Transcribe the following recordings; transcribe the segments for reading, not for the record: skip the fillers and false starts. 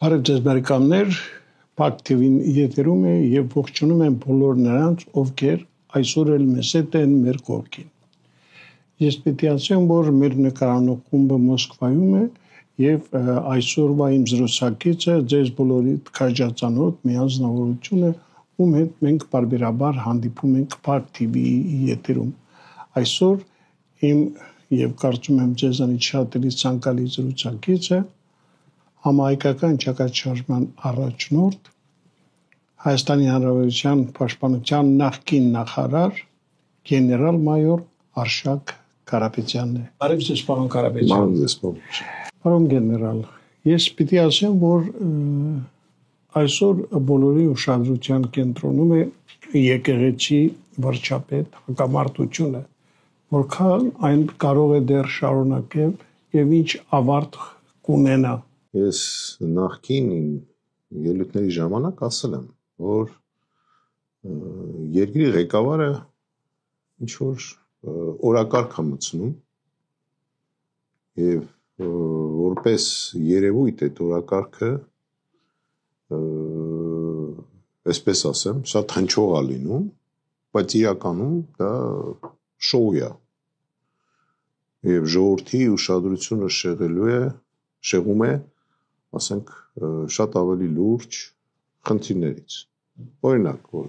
Բարև ձեզ բարեկամներ, Փակ TV-ին եթերում է եւ ողջունում եմ բոլոր նրանց, ովքեր այսօր էլ մեզ հետ են մեր կողքին։ Ես պետք է ասեմ, որ մեր նկարանող խումբը Մոսկվայում է եւ այսօրվա իմ զրուցակիցը ձեզ բոլորիդ քաջացանոթ միանձնավորությունը, ում հետ մենք բարբերաբար հանդիպում ենք Փակ TV-ի եթերում։ Այսօր իմ եւ կարծում եմ ձեզանից շատերի ցանկալի զրուցակիցը համահայկական ճակատշարժման առաջնորդ Հայաստանի Հանրապետության Պաշտպանության նախկին նախարար գեներալ-մայոր Արշակ Կարապետյանն է։ Բարև ձեզ, պարոն Կարապետյան։ Բարև ձեզ, պարոն գեներալ, ես պիտի ասեմ, որ այսօր բոլորի ուշադրության կենտրոնում է եկեղեցի վարչապետ հակամարտությունը, որքան այն կարող է դեռ շարունակել եւ ինչ ավարտ կունենա։ Ես նախքին ելույթների ժամանակ ասել եմ, որ երկրի ղեկավարը ինչ որ օրակարգ է մտցնում եւ որպես երևույթ այդ օրակարգը այսպես ասեմ, շատ հնչող է լինում, բայց իրականում դա շոու է եւ ժողովրդի ուշադրությունը շեղում է ասենք շատ ավելի լուրջ խնդիրներից։ Օրինակ, որ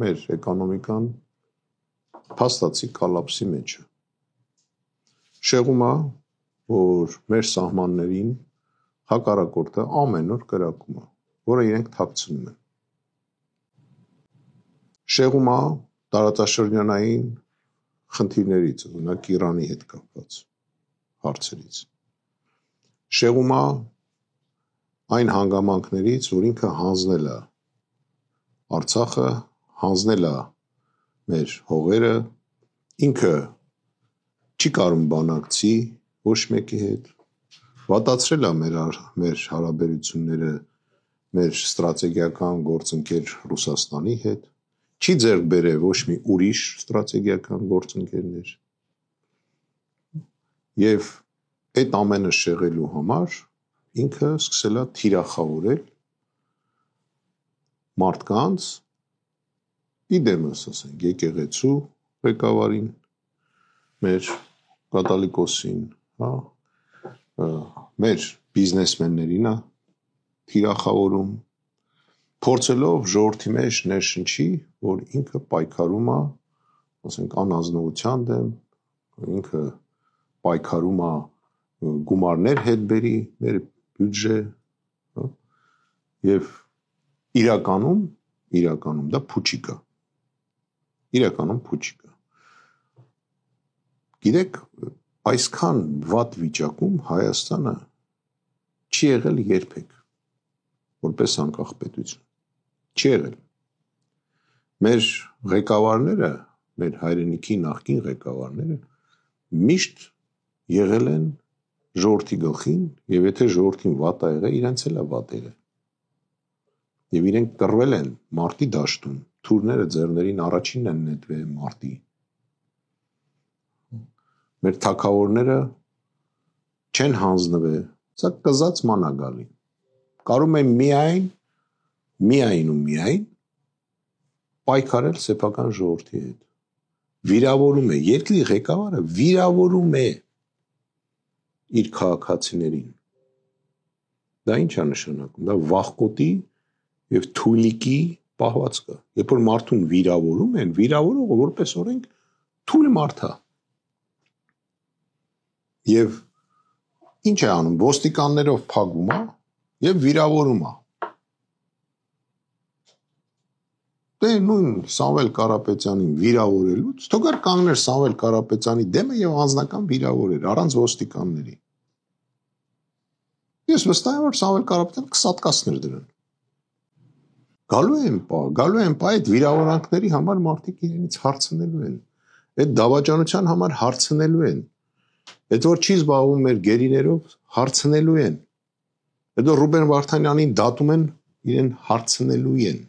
մեր էկոնոմիկան փաստացի կոլապսի մեջ է։ Շեղում է, որ մեր սահմաններին հակառակորդը ամեն օր կրակում է, որը իրենք թաքցնում են։ Շեղում է տարածաշրջանային խնդիրներից, օրինակ Իրանի հետ կապված հարցերից։ Շեղում է այն հանգամանքներից, որ ինքը հանձնել է Արցախը, հանձնել է մեր հողերը, ինքը չի կարող բանակցի ոչ մեկի հետ, վատացրել է մեր հարաբերությունները մեր ստրատեգիական գործընկեր Ռուսաստանի հետ, չի ձեռք բերել ոչ մի ուրիշ ստրատեգիական գործընկերներ։ Եվ այդ ամենը շեղելու համար ինքը սկսել է թիրախավորել մարդկանց, իդեմս ասենք, եկեղեցու ղեկավարին, մեր կաթոլիկոսին, մեր բիզնեսմեններին է թիրախավորում, փորձելով ժողովրդի մեջ ներշնչի, որ ինքը պայքարում է, ասենք, անազնվության դեմ, ինքը պայքարում է գումարներ հետ բերի մեր բյուջե եւ իրականում դա փուչիկ է։ Իրականում փուչիկ է։ Գիտեք, այսքան վատ վիճակում Հայաստանը չի եղել երբեք, որպես անկախ պետություն։ Չի եղել։ Մեր ղեկավարները, մեր հայրենիքի նախկին ղեկավարները միշտ եղել են ժողովրդի գլխին, եւ եթե ժողովրդին վատ է եղել, իրենց էլ է վատ եղել։ Եվ իրենք կռվել են մարտի դաշտում, թուրները ձեռներին առաջինն են նետվել մարտի։ Մեր թագավորները չեն հանձնվել, սա կզած ման է գալի։ Կարող են միայն պայքարել սեփական ժողովրդի հետ։ Վիրավորում է, երկրի ղեկավարը վիրավորում է իր քաղաքացիներին։ Դա ինչ է նշանակում։ Դա վախկոտի եւ թույլիկի պահվածք է։ Երբ որ մարդուն վիրավորում են, վիրավորողը որպես օրենք թույլ մարդ է։ Եվ ինչ է անում, ոստիկաններով փակում է եւ վիրավորում է։ Դե նույն Սամվել Կարապետյանին վիրավորելուց, թողեր կանգներ Սամվել Կարապետյանի դեմը եւ անձնական վիրավորեր առանց ոստիկանների։ Ես վստահ եմ, որ Սամվել Կարապետյանը կսատկացներ դրան։ Գալու են պա այդ վիրավորանքների համար մարդիկ իրենից հարցնելու են, այդ դավաճանության համար հարցնելու են, այդ որ չի զբաղվում մեր գերիներով հարցնելու են, այդ որ Ռուբեն Վարդանյանին դատում են, իրեն հարցնելու են։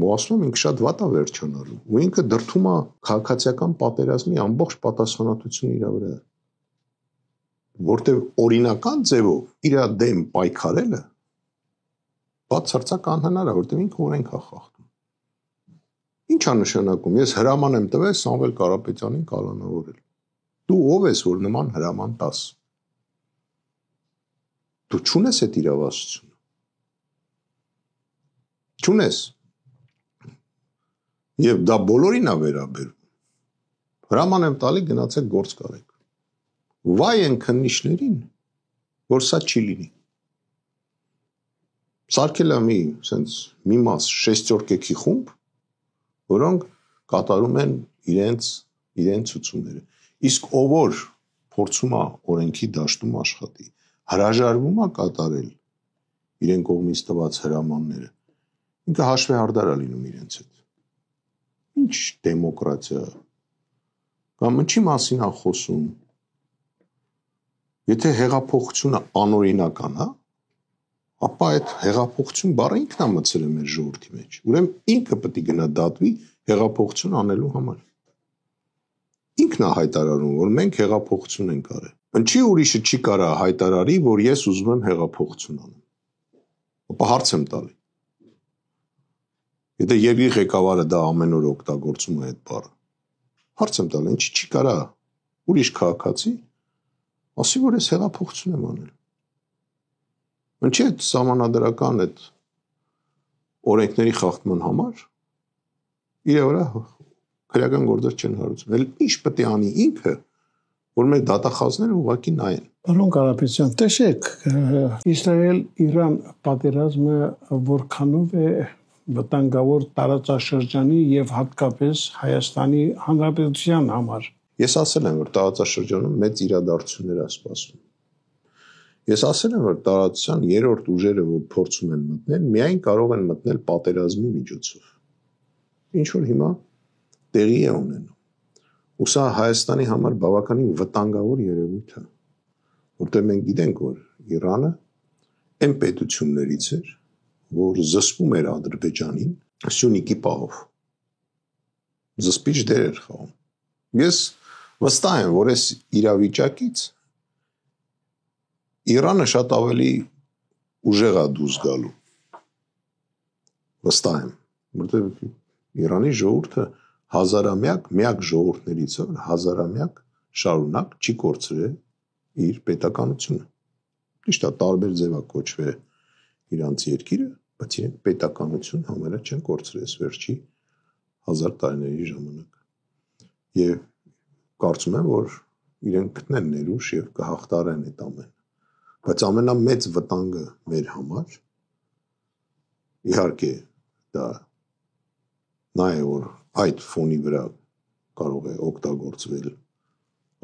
Ու ասում եմ, ինքը շատ վատ է վերջանալու, ու ինքը դրդում է քաղաքացիական պատերազմի ամբողջ պատասխանատվությունը իր վրա։ որտեղ օրինական ձևով իր դեմ պայքարելը բացարձակ անհնար է, որտեղ ինքը օրենք է խախտում։ Ինչ է նշանակում, ես հրաման եմ տվել Սամվել Կարապետյանին կալանավորել։ Դու ով ես, որ նման հրաման տաս։ Դու չունես այդ իրավասությունը։ Չունես։ Եվ դա բոլորին է վերաբերում։ Հրաման եմ տալի գնացեք գործ կարեք։ Վայ են քննիչներին, որ սա չի լինի։ Սարքել է մի մաս շեստյորկեքի խումբ, որոնք կատարում են իրենց ցուցումները։ Իսկ ով որ փորձում է օրենքի դաշտում աշխատի, հրաժարվում է կատարել իրեն կողմից տված հրամանները, ինքը հաշվեհարդար է լինում իրենց հետ։ Ինչ դեմոկրատիա, կամ ինչի մասին է խոսում։ Եթե հեղափոխությունը անօրինական է, ապա այդ հեղափոխություն բառը ինքն է մտցրել մեր ժողովրդի մեջ։ Ուրեմն ինքը պետք է գնա դատվի հեղափոխություն անելու համար։ Ինքն է հայտարարում, որ մենք հեղափոխություն ենք արել։ Ինչի ուրիշը չի կարա հայտարարի, որ ես ուզում եմ հեղափոխություն անեմ։ Ապա հարց եմ տալի։ Եթե երկրի ղեկավարը դա ամեն օր օգտագործում է այդ բառը, հարց եմ տալի, ինչի չի կարա ուրիշ քաղաքացի ասի, որ ես հեղափոխություն եմ անել։ Ինչի այդ սահմանադրական այդ օրենքների խախտման համար իր վրա քրեական գործեր չեն հարուցում։ Էլ ինչ պետք է անի ինքը, որ մեր դատախազները ուղղակի նայեն։ Պարոն Կարապետյան, տեսեք, Իսրայել-Իրան պատերազմը որքանով է վտանգավոր տարածաշրջանի եւ հատկապես Հայաստանի Հանրապետության համար։ Ես ասել եմ, որ տարածաշրջանում մեծ իրադարձություններ է սպասվում։ Ես ասել եմ, որ տարածության երրորդ ուժերը, որ փորձում են մտնել, միայն կարող են մտնել պատերազմի միջոցով։ Ինչ որ հիմա տեղի է ունենում։ Ու սա Հայաստանի համար բավականին վտանգավոր երևույթ է, որտեղ մենք գիտենք, որ Իրանը այն պետություններից էր, որ զսպում էր Ադրբեջանին Սյունիքի պահով։ Զսպիչ դեր էր խաղում։ Ես վստահ եմ, որ այս իրավիճակից Իրանը շատ ավելի ուժեղ է դուրս գալու։ Վստահ եմ, որտեղ Իրանի ժողովուրդը միակ ժողովուրդներից է, հազարամյակ շարունակ չի կորցրել իր պետականությունը։ Ճիշտ է, տարբեր ձև է կոչվել իրանց երկիրը, բայց իրենք պետականություն համարյա չեն կորցրել վերջի 1000 տարիների ժամանակ։ Եվ կարծում եմ, որ իրենք գտնեն ներուժ եւ կհաղթարեն այդ ամենը։ Բայց ամենամեծ վտանգը մեր համար իհարկե դա նա է, որ այդ ֆոնի վրա կարող է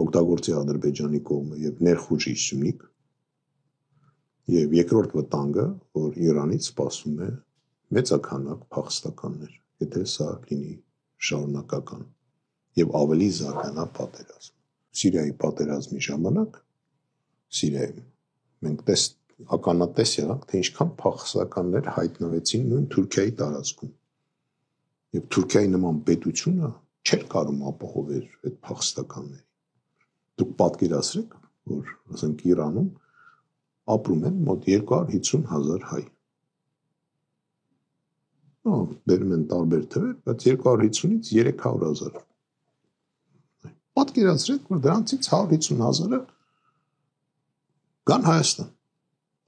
օգտագործի Ադրբեջանի կողմը եւ ներխուժի Սյունիք։ Եվ երկրորդ վտանգը, որ Իրանից սպասում է մեծաքանակ փախստականներ, եթե սա լինի շարունակական եւ ավելի զարգանա պատերազմ։ Սիրիայի պատերազմի ժամանակ Սիրիայում մենք ականատես եղանք, թե ինչքան փախստականներ հայտնվեցին նույն Թուրքիայի տարածքում։ Եվ Թուրքիայի նման պետությունը չէր կարող ապահովել այդ փախստականների։ Դուք պատկերացրեք, որ ասենք Իրանում ապրում են մոտ 250,000 հայ։ Բերում են տարբեր թվեր, բայց 250-ից 300,000։ Պատկերացրեք, որ դրանցից 150,000-ը գան Հայաստան։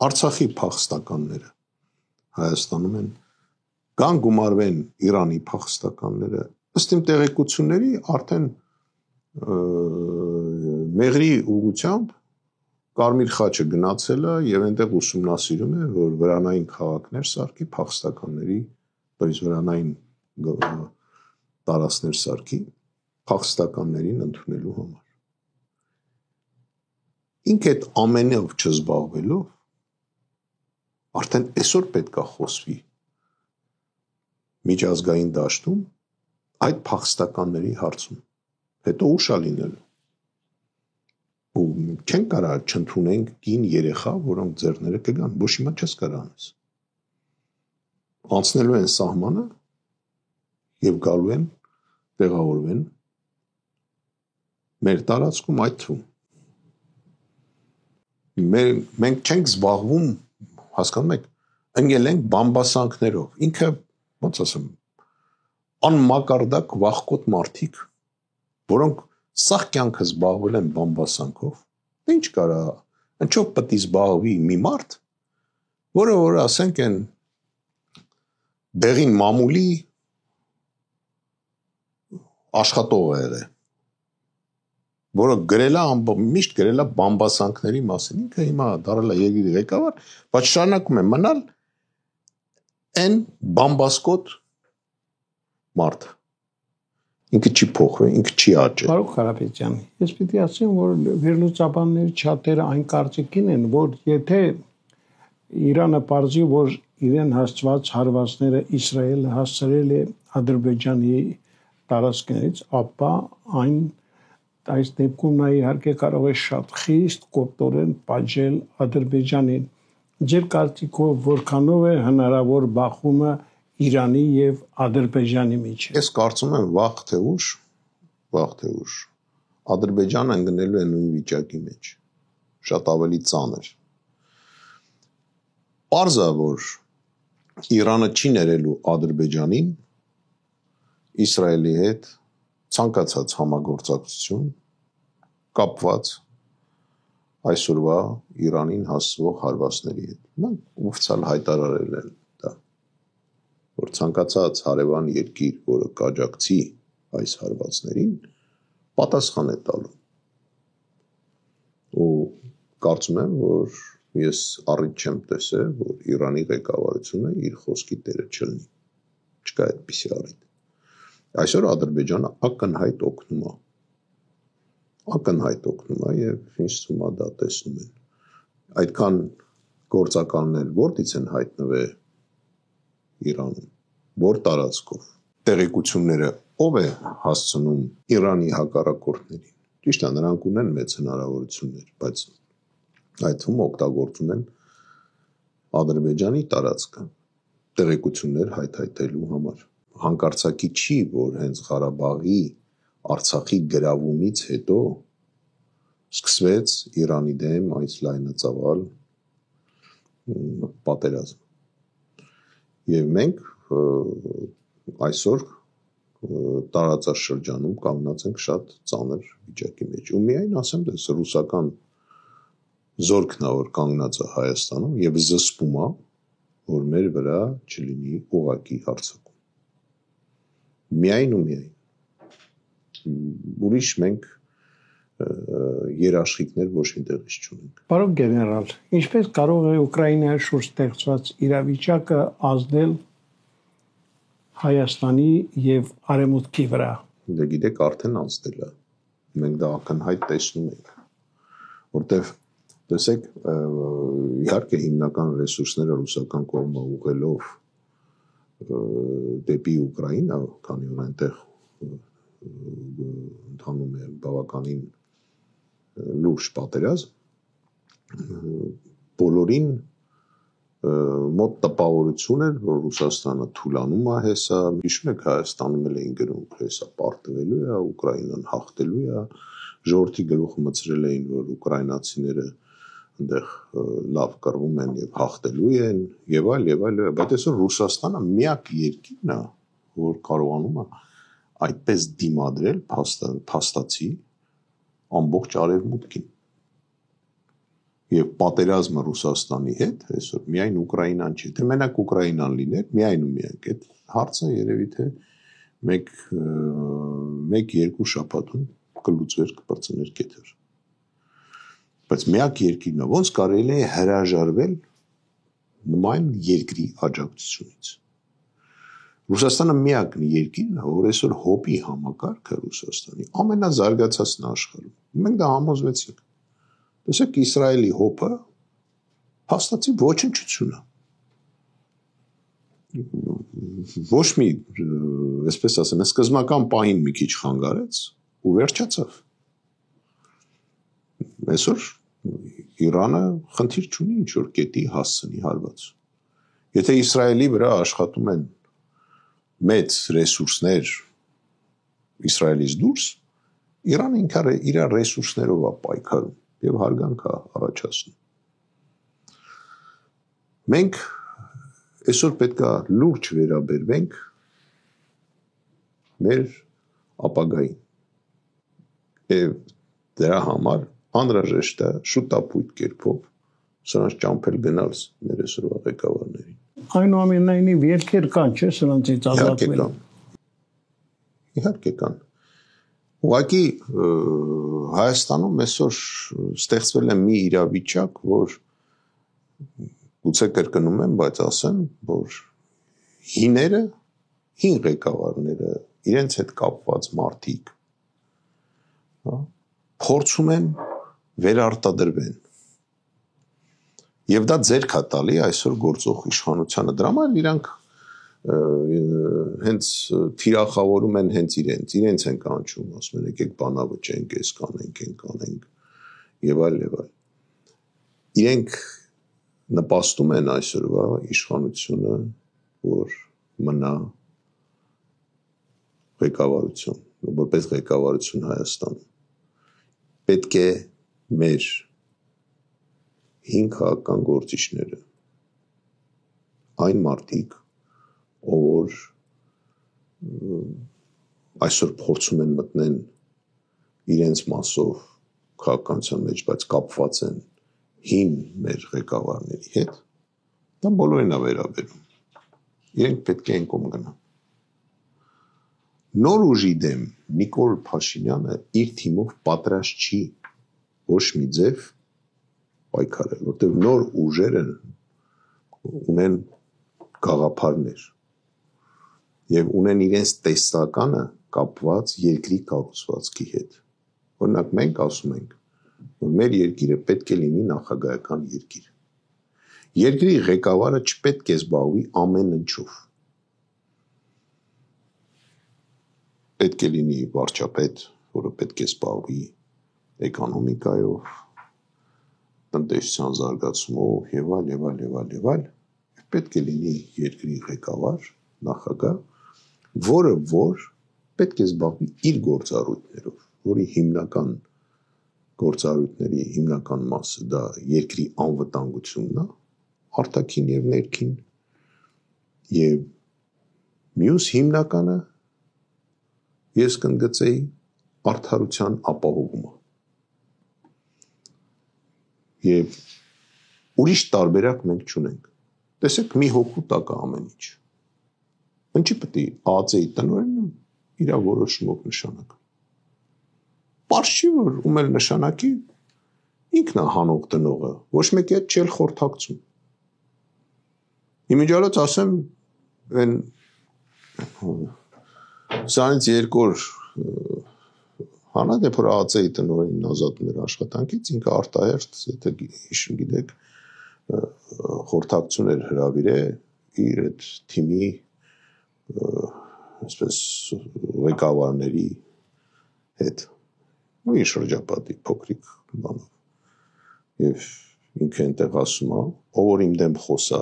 Արցախի փախստականները Հայաստանում են, կան գումարվեն Իրանի փախստականները, ըստ իմ տեղեկությունների արդեն Մեղրի ուղղությամբ Կարմիր խաչը գնացել է եւ այնտեղ ուսումնասիրում է, որ վրանային քաղաքներ սարքի փախստականների, դից վրանային տարածքներ սարքի փախստականներին ընդունելու համար։ Ինք այդ ամենով չզբաղվելով արդեն այսօր պետք է խոսվի միջազգային դաշտում այդ փախստականների հարցում։ Հետո ուշ է լինելու։ Ու չեն կարա չընդունենք կին երեխա, որոնք ձեռները կգան, ոչ հիմա չես կարա անես։ Անցնելու են սահմանը եւ գալու են տեղավորվեն մեր տարածքում այդ թվում։ Մենք չենք զբաղվում, հասկանում եք, ընկել ենք բամբասանքներով։ Ինքը, ոնց ասեմ, անմակարդակ վախկոտ մարդիկ, որոնք սաղ կյանքը զբաղվել են բամբասանքով, ինչ կարա, ինչով պետք է զբաղվի մի մարդ, որը ասենք են բեղին մամուլի աշխատող է եղել, որը միշտ գրել է բամբասանքների մասին, ինքը հիմա դարել է երկրի ղեկավար, բայց շարունակում է մնալ այն բամբասկոտ մարդը։ Ինքը չի փոխվել, ինքը չի աճել։ Պարոն Կարապետյան, ես պիտի ասեմ, որ վերլուծաբանների շատերը այն կարծիքին են, որ եթե Իրանը պարզի, որ իրեն հասցված հարվածները Իսրայելը հասցրել է Ադրբեջանի տարածքներից, ապա այս դեպքում նա իհարկե կարող է շատ խիստ կոպտորեն պատժել Ադրբեջանին։ Ձեր կարծիքով որքանով է հնարավոր բախումը Իրանի եւ Ադրբեջանի միջեւ։ Ես կարծում եմ վաղ թե ուշ Ադրբեջանը ընկնելու է նույն վիճակի մեջ, շատ ավելի ծանր։ Պարզ է, որ Իրանը չի ներելու Ադրբեջանին Իսրայելի հետ ցանկացած համագործակցություն կապված այսօրվա Իրանին հասցվող հարվածների հետ։ Նրանք ուրցալ հայտարարել են դա, որ ցանկացած հարևան երկիր, որը կաջակցի այս հարվածներին, պատասխան է տալու։ Ու կարծում եմ, որ ես առիթ չեմ տեսել, որ Իրանի ղեկավարությունը իր խոսքի տերը չլինի։ Չկա այդպիսի առիթ։ Այսօր Ադրբեջանը ակնհայտ օգնում է եւ ինձ թվում է դա տեսնում են։ Այդքան գործականներ որտից են հայտնվել Իրանում, որ տարածքով, տեղեկությունները ով է հասցնում Իրանի հակառակորդներին։ Ճիշտ է, նրանք ունեն մեծ հնարավորություններ, բայց այդ թվում օգտագործում են Ադրբեջանի տարածքը տեղեկություններ հայթայթելու համար։ Հանկարծակի չի, որ հենց Ղարաբաղի Արցախի գրավումից հետո սկսվեց Իրանի դեմ այս լայնածավալ պատերազմ։ Եվ մենք այսօր տարածաշրջանում կանգնած ենք շատ ծանր վիճակի մեջ։ Ու միայն ասեմ, դες ռուսական զորքն է, որ կանգնած է Հայաստանում եւ զսպում է, որ մեր վրա չլինի ուղղակի հարձակում։ Միայն ու միայն։ Ուրիշ մենք երաշխիքներ ոչ միտեղից չունենք։ Պարոն գեներալ, ինչպես կարող է Ուկրաինայի շուրջ ստեղծված իրավիճակը ազդել Հայաստանի եւ Արևմուտքի վրա։ Դե գիտեք, արդեն ազդել է։ Մենք դա ակնհայտ տեսնում ենք, որտեվ տեսեք, իհարկե հիմնական ռեսուրսները ռուսական կողմը ուղղելով դեպի Ուկրաինա, քանի որ այնտեղ ընթանում է բավականին լուրջ պատերազմ, բոլորին մոտ տպավորություն էր, որ Ռուսաստանը թուլանում է հեսա, հիշում եք Հայաստանում էլ էին գրում, հեսա պարտվելու է, Ուկրաինան հաղթելու է, ժողովրդի գլուխը մտցրել էին, որ ուկրաինացիները այնտեղ լավ կռվում են եւ հաղթելու են եւ այլ, բայց այսօր Ռուսաստանը միակ երկիրն է, որ կարողանում է այդպես դիմադրել փաստացի ամբողջ արևմուտքին։ Եվ պատերազմը Ռուսաստանի հետ այսօր միայն Ուկրաինան չի, թե մենակ Ուկրաինան լիներ, միայն ու միայն այդ հարցը երևի թե 1-2 շաբաթում կլուծվեր, կպրծներ կետեր։ Բայց միակ երկիրն է, ոնց կարելի է հրաժարվել նման երկրի աջակցությունից։ Ռուսաստանը միակն երկիրն է, որ այսօր հոպի համակարգը Ռուսաստանի ամենազարգացածն է աշխարհում։ Մենք դա համոզվեցինք։ Տեսեք, Իսրայելի հոպը փաստացի ոչնչություն է։ Ոչ մի, այսպես ասեմ, սկզբնական պահին մի քիչ խանգարեց ու վերջացավ։ Այսօր Իրանը խնդիր չունի ինչ որ կետի հասցնի հարված։ Եթե Իսրայելի վրա աշխատում են մեծ ռեսուրսներ Իսրայելից դուրս, Իրանը ինքը իր ռեսուրսներով է պայքարում եւ հարգանք է առաջացնում։ Մենք այսօր պետք է լուրջ վերաբերվենք մեր ապագային եւ դրա համար անհրաժեշտ է շուտապույտ կերպով սրանց ճամփել գնալս մեր այսօրվա ղեկավարներին։ Այնուամենայնիվ երկեր կան, չէ՞, սրանցից ազատվել։ Իհարկե կան։ Ուղղակի Հայաստանում այսօր ստեղծվել է մի իրավիճակ, որ գուցե կրկնում եմ, բայց ասեմ, որ հիները, հին ղեկավարները, իրենց հետ կապված մարդիկ, փորձում են վերարտադրվեն։ Եվ դա ձեռք է տալի այսօր գործող իշխանությանը։ Դրա համար իրանք հենց թիրախավորում են հենց իրենց են կանչում, ասում են եկեք բանավճենք, այս կանենք, այն կանենք եւ այլ եւ այլ։ Իրենք նպաստում են այսօրվա իշխանությունը, որ մնա ղեկավարություն, որպես ղեկավարություն Հայաստանում։ Պետք է մեր հին քաղաքական գործիչները, այն մարդիկ, որ այսօր փորձում են մտնեն իրենց մասով քաղաքականության մեջ, բայց կապված են հին մեր ղեկավարների հետ, դա բոլորին է վերաբերում։ Իրենք պետք է այն կողմ գնան։ Նոր ուժի դեմ Նիկոլ Փաշինյանը իր թիմով պատրաստ չի ոչ մի ձև պայքարել, որտեղ նոր ուժերը ունեն գաղափարներ եւ ունեն իրենց տեսականը կապված երկրի կառուցվածքի հետ։ Օրինակ մենք ասում ենք, որ մեր երկիրը պետք է լինի նախագահական երկիր։ Երկրի ղեկավարը չպետք է զբաղվի ամեն ինչով։ Պետք է լինի վարչապետ, որը պետք է զբաղվի էկոնոմիկայով, տնտեսության զարգացումով եւ այլ։ Պետք է լինի երկրի ղեկավար, նախագահ, որը պետք է զբաղվի իր գործառույթներով, որի հիմնական գործառույթների հիմնական մասը դա երկրի անվտանգությունն է, արտաքին եւ ներքին, եւ մյուս հիմնականը ես կընդգծեի արդարության ապահովումը։ Եվ ուրիշ տարբերակ մենք չունենք։ Տեսեք, մի հոգու տակ է ամեն ինչ։ Ինչի պետք է ԱԱԾ-ի տնօրենը իր որոշումով նշանակը։ Պարզ չի, որ ում էլ նշանակի ինքն է հանող տնողը, ոչ մեկի հետ չել խորհրդակցում։ Իմիջիալոց ասեմ, այն սրանից երկու օր հանած, որ ԱԱԾ-ի տնօրենին ազատում էր աշխատանքից, ինքը արտահերթ, եթե հիշում գիտեք, խորհրդակցություն էր հրավիրել իր այդ թիմի այսպես ղեկավարների հետ ու իր շրջապատի փոքրիկ բանով եւ ինքը այնտեղ ասում է, ով որ իմ դեմ խոսա,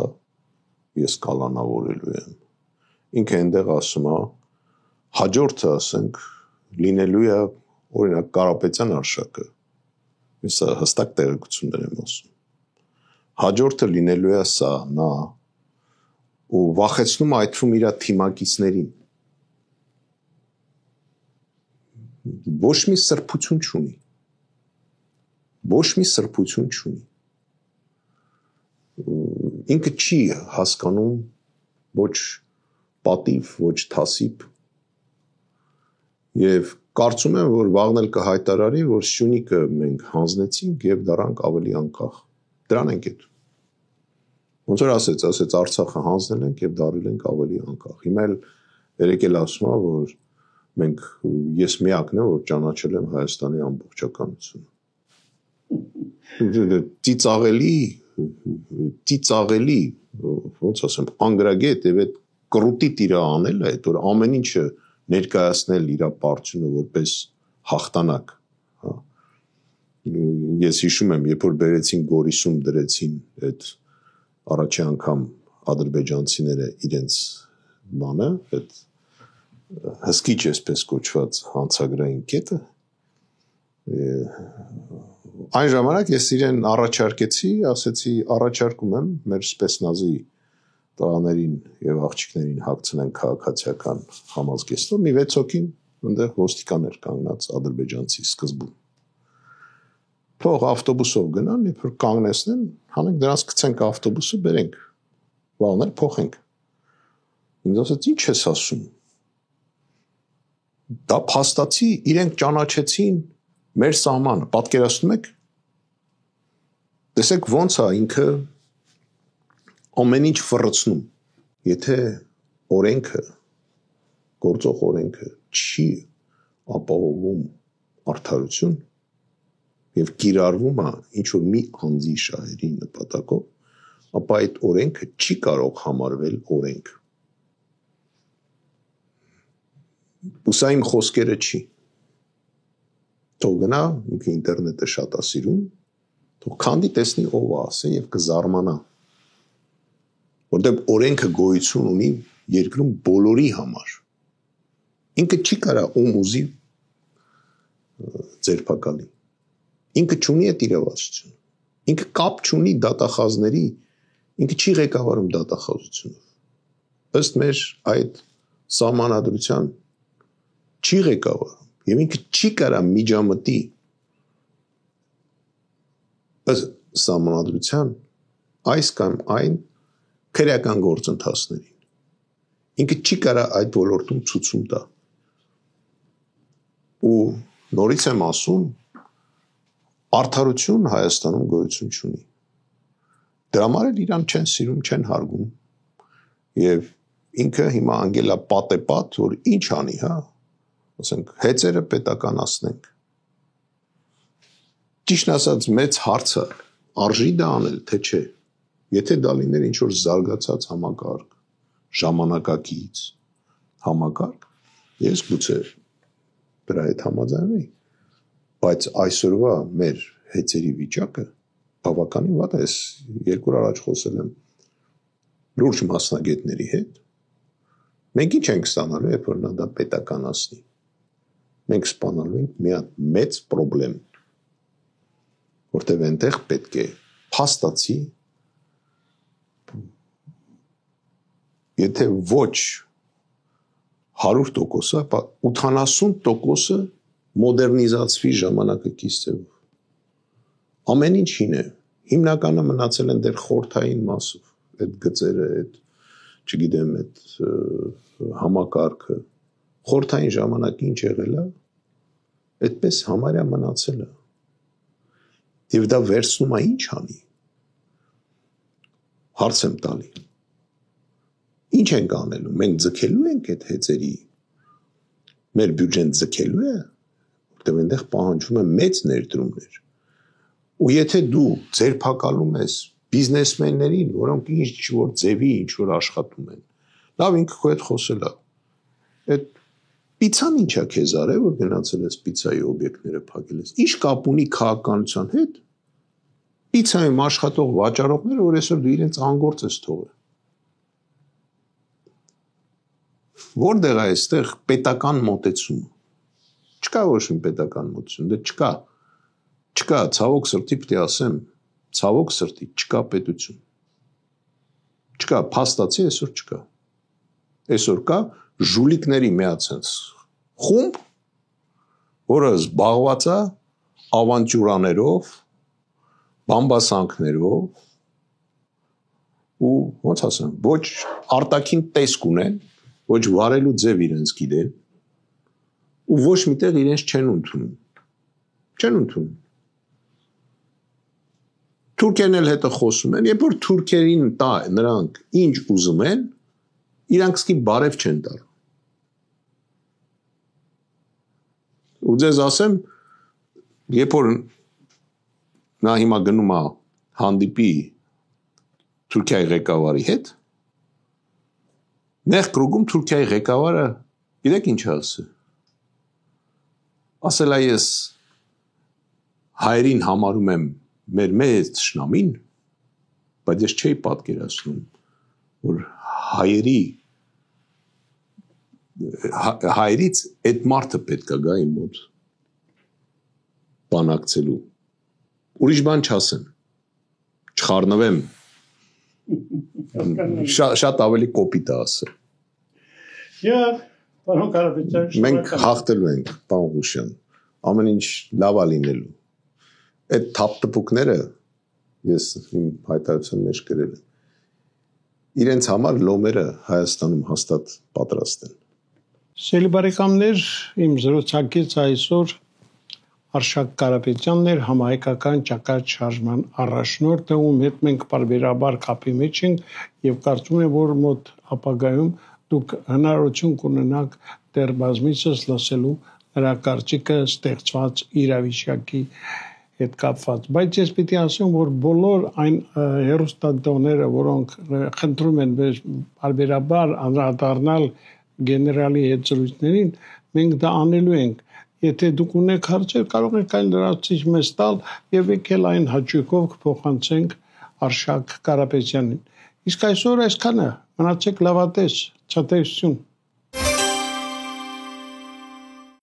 ես կալանավորելու եմ։ Ինքը այնտեղ ասում է, հաջորդը ասենք լինելու է օրինակ Կարապետյան արշակը։ Ես հստակ տեղեկություններ եմ ասում։ Հաջորդը լինելու է սա, նա ու վախեցնում է այդվում իր թիմակիցներին։ Ոչ մի սրբություն չունի։ Ոչ մի սրբություն չունի։ Ինքը չի հասկանում ոչ պատիվ, ոչ թասիբ։ Եվ կարծում եմ, որ վաղն էլ կհայտարարի, որ Սյունիքը մենք հանձնեցինք եւ դրանք ավելի անկախ։ Դրան ենք այդ։ Ոնց որ ասեց Արցախը հանձնել ենք եւ դարել ենք ավելի անկախ։ Հիմա էլ երեք էլ ասում է, որ մենք ես միակն եմ, որ ճանաչել եմ Հայաստանի ամբողջականությունը։ Ծիծաղելի, ոնց ասեմ, անգրագետ եւ այդ կռուտի տիրա անել է, այդ որ ամեն ինչը ներկայացնել իր պարտությունը որպես հաղթանակ, հա։ Ես հիշում եմ, երբ որ բերեցին Գորիսում դրեցին այդ առաջի անգամ ադրբեջանցիները իրենց բանը, այդ հսկիչ այսպես կոչված հանցագրային կետը, Այն ժամանակ ես իրեն առաջարկեցի, ասեցի առաջարկում եմ մեր Spetsnaz-ի տղաներին եւ աղջիկներին հագցնեն քաղաքացիական համազգեստով, մի 6 հոգին այնտեղ ոստիկան էր կանգնած ադրբեջանցի սկզբում։ Թող ավտոբուսով գնան, երբ որ կանգնեցնեն, հանենք դրանց գցենք ավտոբուսը, բերենք, վաղներ փոխենք։ Ինձ ասաց, ինչ ես ասում։ Դա փաստացի իրենք ճանաչեցին մեր սահմանը, պատկերացնում եք։ Տեսեք ոնց է ինքը ամեն ինչ ֆռցնում։ Եթե օրենքը, գործող օրենքը չի ապահովում արդարություն եւ կիրառվում է ինչ որ մի անձի շահերի նպատակով, ապա այդ օրենքը չի կարող համարվել օրենք։ Ու սա իմ խոսքերը չի։ Թող գնա, ինքը ինտերնետը շատ է սիրում, թող քանդի տեսնի ով է ասել եւ կզարմանա։ Որտեղ օրենքը գոյություն ունի երկրում բոլորի համար։ Ինքը չի կարա ում ուզի ձերբակալի։ Ինքը չունի այդ իրավասությունը։ Ինքը կապ չունի դատախազների, ինքը չի ղեկավարում դատախազությունով։ Ըստ մեր այդ սահմանադրության չի ղեկավարում եւ ինքը չի կարա միջամտի ըստ սահմանադրության այս կամ այն քրեական գործընթացներին։ Ինքը չի կարա այդ ոլորտում ցուցում տա։ Ու նորից եմ ասում, արդարություն Հայաստանում գոյություն չունի։ Դրա համար էլ իրան չեն սիրում, չեն հարգում։ Եվ ինքը հիմա անգելա պատեպատ, որ ինչ անի, հա, ասենք հեծերը պետականացնենք։ Ճիշտ ասած մեծ հարցը արժի դա անել, թե չէ։ Եթե դա լիներ ինչ որ զարգացած համակարգ, ժամանակակից համակարգ, ես գուցե դրա հետ համաձայնվեի, բայց այսօրվա մեր հեծերի վիճակը բավականին վատ է։ Ես 2 օր առաջ խոսել եմ լուրջ մասնագետների հետ։ Մենք ինչ ենք ստանալու, երբ որ նա դա պետականացնի։ Մենք սպանալու ենք մի հատ մեծ խնդրեմ, որտեղ այնտեղ պետք է փաստացի, եթե ոչ 100%, ապա 80%-ը մոդեռնիզացվի ժամանակակից ձևով։ Ամեն ինչ հին է։ Հիմնականը մնացել են դեռ խորթային մասով, այդ գծերը, այդ, չգիտեմ, այդ համակարգը։ Խորթային ժամանակ ինչ եղել է, այդպես համարյա մնացել է։ Եվ դա վերցնում է ինչ անի։ Հարց եմ տալի։ Ինչ ենք անելու, մենք ձգելու ենք այդ հեծերի, մեր բյուջեն ձգելու է, որտեղ այնտեղ պահանջում է մեծ ներդրումներ։ Ու եթե դու ձերբակալում ես բիզնեսմեններին, որոնք ինչ որ ձևի, ինչ որ աշխատում են, լավ ինքը քո հետ խոսել է, այդ պիցան ինչա քեզ արել, որ գնացել ես պիցայի օբյեկտները փակել ես, ինչ կապ ունի քաղաքականության հետ, պիցայում աշխատող վաճառողները, որ այսօր դու իրենց անգործ ես թողել։ Որտեղ է այստեղ պետական մոտեցումը։ Չկա ոչ մի պետական մոտեցում, դա չկա։ Չկա, ցավոք սրտի պիտի ասեմ, ցավոք սրտի չկա պետություն։ Չկա, փաստացի այսօր չկա։ Այսօր կա ժուլիկների միացած խումբ, որը զբաղված է ավանտյուրաներով, բամբասանքներով ու ոնց ասեմ, ոչ արտաքին տեսք ունեն, ոչ վարելու ձև իրենց գիտեն ու ոչ միտեղ իրենց չեն ընդունում։ Չեն ընդունում։ Թուրքերն էլ հետը խոսում են, երբ որ թուրքերին տա նրանք ինչ ուզում են, իրանք սկի բարև չեն տալու։ Ու ձեզ ասեմ, երբ որ նա հիմա գնում է հանդիպի Թուրքիայի ղեկավարի հետ, նեղ կրուգում Թուրքիայի ղեկավարը գիտեք ինչ ասել։ Ասել է ես հայերին համարում եմ մեր մեծ թշնամին, բայց ես չէի պատկերացնում, որ հայերից այդ մարդը պետք է գա իմ մոտ բանակցելու։ ուրիշ բան չասեմ, չխառնվեմ, շատ ավելի կոպիտ է ասել։ Պարոն Կարապետյան, մենք հաղթելու ենք, պարոն Ղուշյան, ամեն ինչ լավ է լինելու։ Այդ թափտպուկները ես իմ հայտարարության մեջ գրել եմ։ Իրենց համար լոմերը Հայաստանում հաստատ պատրաստ են։ Սիրելի բարեկամներ, իմ զրուցակից այսօր Արշակ Կարապետյանն էր, համահայկական ճակատ շարժման առաջնորդը, ում հետ մենք պարբերաբար կապի մեջ ենք եւ կարծում եմ, որ մոտ ապագայում դուք հնարավորություն կունենաք դեռ բազմիցս լսելու նրա կարծիքը ստեղծված իրավիճակի հետ կապված։ Բայց ես պիտի ասեմ, որ բոլոր այն հերոստատողները, որոնք խնդրում են պարբերաբար անդրադառնալ գեներալի հետ զրույցներին, մենք դա անելու ենք։ Եթե դուք ունեք հարցեր, կարող եք այն լրացուցիչ մեզ տալ եւ եկել այն հաճույքով կփոխանցենք Արշակ Կարապետյանին։ Իսկ այսօր այսքանը, մնացեք լավատես, ցտեսություն։